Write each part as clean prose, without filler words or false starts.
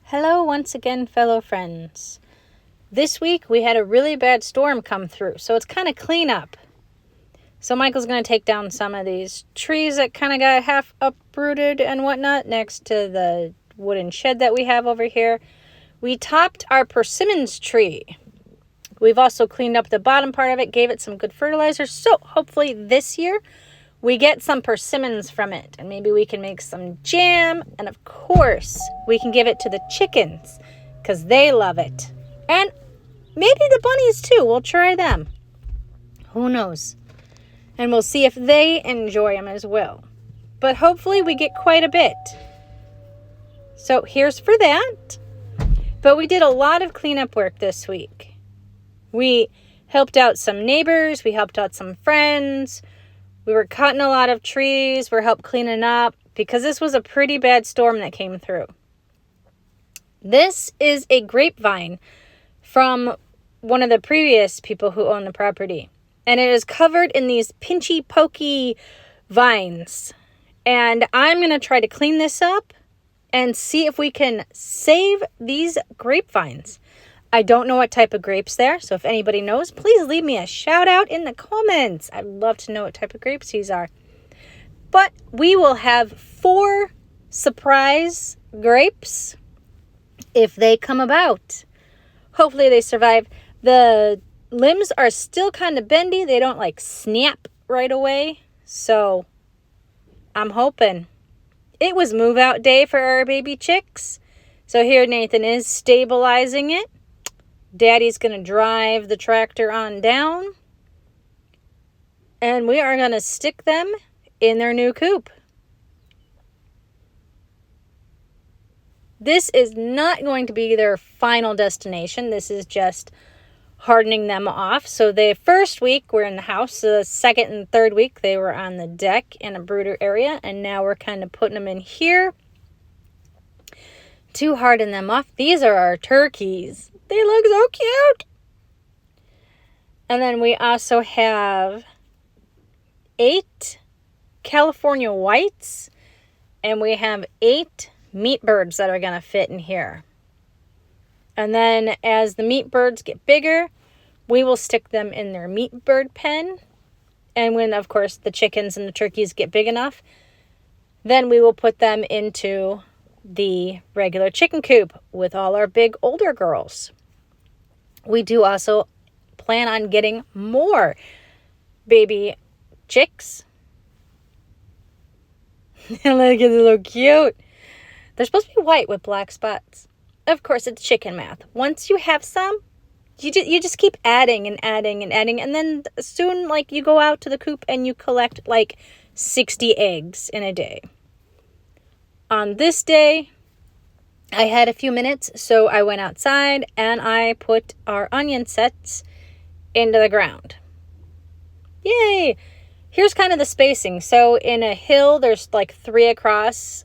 Hello once again, fellow friends. This week we had a really bad storm come through, so it's kind of cleanup. So Michael's going to take down some of these trees that kind of got half uprooted and whatnot next to the wooden shed that we have over here. We topped our persimmons tree. We've also cleaned up the bottom part of it, gave it some good fertilizer, so hopefully this year we get some persimmons from it, and maybe we can make some jam, and of course, we can give it to the chickens, because they love it. And maybe the bunnies too, we'll try them. Who knows? And we'll see if they enjoy them as well. But hopefully we get quite a bit. So here's for that. But we did a lot of cleanup work this week. We helped out some neighbors, we helped out some friends. We were cutting a lot of trees. We're helping cleaning up because this was a pretty bad storm that came through. This is a grapevine from one of the previous people who owned the property. And it is covered in these pinchy, pokey vines. And I'm going to try to clean this up and see if we can save these grapevines. I don't know what type of grapes they're, so if anybody knows, please leave me a shout out in the comments. I'd love to know what type of grapes these are. But we will have 4 surprise grapes if they come about. Hopefully they survive. The limbs are still kind of bendy. They don't like snap right away. So I'm hoping. It was move out day for our baby chicks. So here Nathan is stabilizing it. Daddy's going to drive the tractor on down. And we are going to stick them in their new coop. This is not going to be their final destination. This is just hardening them off. So the first week were in the house. The second and third week they were on the deck in a brooder area. And now we're kind of putting them in here to harden them off. These are our turkeys. They look so cute. And then we also have 8 California whites. And we have 8 meat birds that are going to fit in here. And then as the meat birds get bigger, we will stick them in their meat bird pen. And when, of course, the chickens and the turkeys get big enough, then we will put them into the regular chicken coop with all our big older girls. We do also plan on getting more baby chicks. Look at they're so cute. They're supposed to be white with black spots. Of course, it's chicken math. Once you have some, you just keep adding and adding and adding. And then soon, like, you go out to the coop and you collect like 60 eggs in a day. On this day, I had a few minutes, so I went outside and I put our onion sets into the ground. Yay! Here's kind of the spacing. So in a hill, there's like 3 across,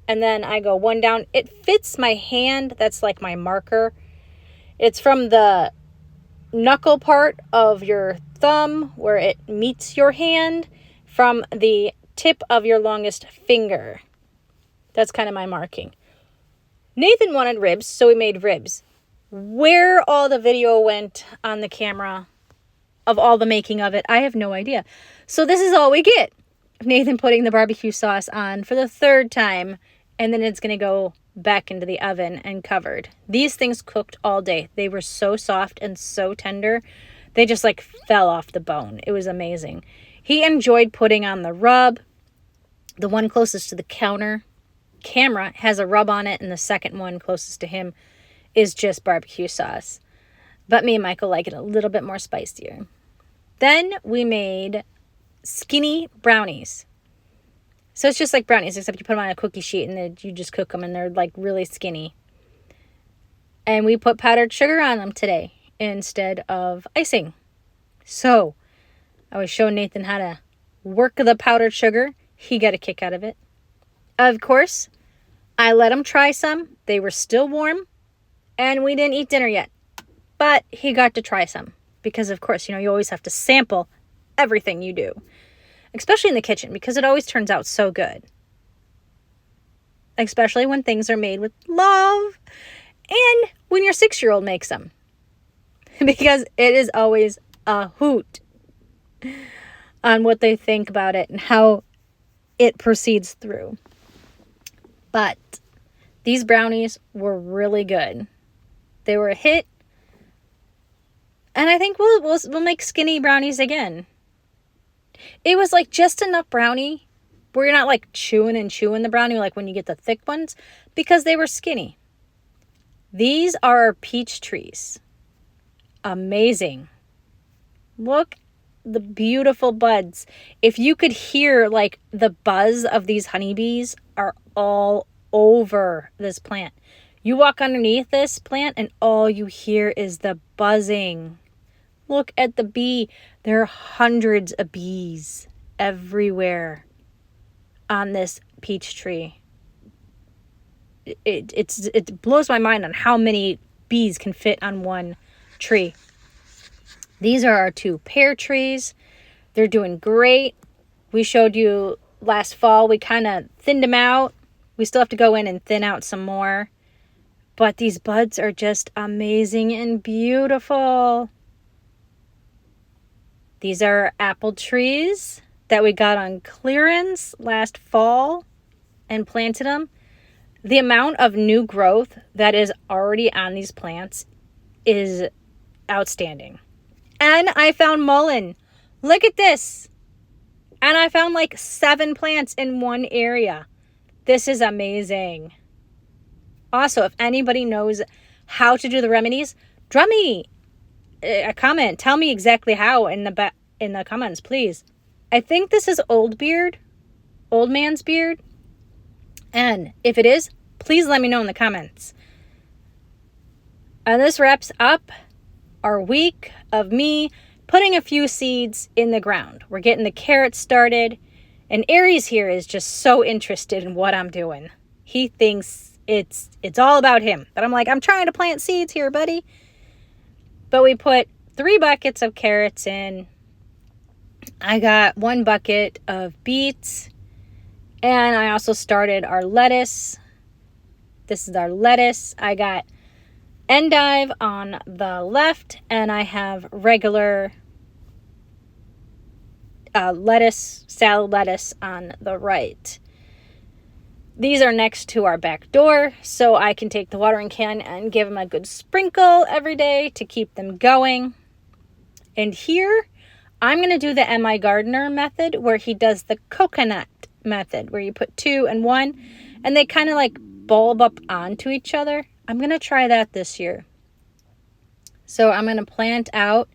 and then I go 1 down. It fits my hand. That's like my marker. It's from the knuckle part of your thumb where it meets your hand from the tip of your longest finger. That's kind of my marking. Nathan wanted ribs, so we made ribs. Where all the video went on the camera of all the making of it, I have no idea. So this is all we get. Nathan putting the barbecue sauce on for the 3rd time, and then it's going to go back into the oven and covered. These things cooked all day. They were so soft and so tender. They just like fell off the bone. It was amazing. He enjoyed putting on the rub. The one closest to the camera has a rub on it, and the second one closest to him is just barbecue sauce. But me and Michael like it a little bit more spicier. Then we made skinny brownies. So it's just like brownies, except you put them on a cookie sheet and then you just cook them, and they're like really skinny. And we put powdered sugar on them today instead of icing. So I was showing Nathan how to work the powdered sugar. He got a kick out of it. Of course, I let him try some. They were still warm, and we didn't eat dinner yet. But he got to try some because, of course, you always have to sample everything you do, especially in the kitchen, because it always turns out so good. especially when things are made with love and when your 6-year-old makes them, because it is always a hoot on what they think about it and how it proceeds through. But these brownies were really good. They were a hit. And I think we'll make skinny brownies again. It was like just enough brownie where you're not like chewing the brownie like when you get the thick ones, because they were skinny. These are our peach trees. Amazing. Look, the beautiful buds. If you could hear like the buzz of these honeybees are all over this plant. You walk underneath this plant and all you hear is the buzzing. Look at the bee. There are hundreds of bees everywhere on this peach tree. It blows my mind on how many bees can fit on one tree. These are our 2 pear trees. They're doing great. We showed you last fall, we kind of thinned them out. We still have to go in and thin out some more. But these buds are just amazing and beautiful. These are apple trees that we got on clearance last fall and planted them. The amount of new growth that is already on these plants is outstanding. And I found mullein. Look at this. And I found like 7 plants in one area. This is amazing. Also, if anybody knows how to do the remedies, drop me a comment. Tell me exactly how in the comments, please. I think this is old man's beard. And if it is, please let me know in the comments. And this wraps up our week of me putting a few seeds in the ground. We're getting the carrots started. And Aries here is just so interested in what I'm doing. He thinks it's all about him. But I'm like, I'm trying to plant seeds here, buddy. But we put 3 buckets of carrots in. I got 1 bucket of beets. And I also started our lettuce. This is our lettuce. I got endive on the left. And I have regular lettuce, salad lettuce on the right. These are next to our back door, so I can take the watering can and give them a good sprinkle every day to keep them going. And here, I'm going to do the M.I. Gardener method, where he does the coconut method, where you put 2 in 1, and they kind of like bulb up onto each other. I'm going to try that this year. So I'm going to plant out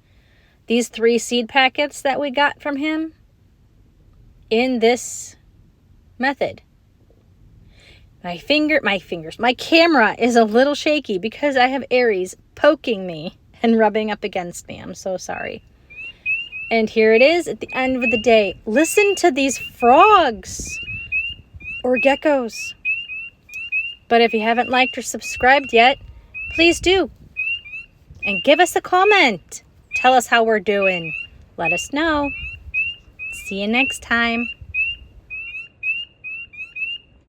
these 3 seed packets that we got from him in this method. My camera is a little shaky because I have Aries poking me and rubbing up against me. I'm so sorry. And here it is at the end of the day. Listen to these frogs or geckos. But if you haven't liked or subscribed yet, please do. And give us a comment. Tell us how we're doing. Let us know. See you next time.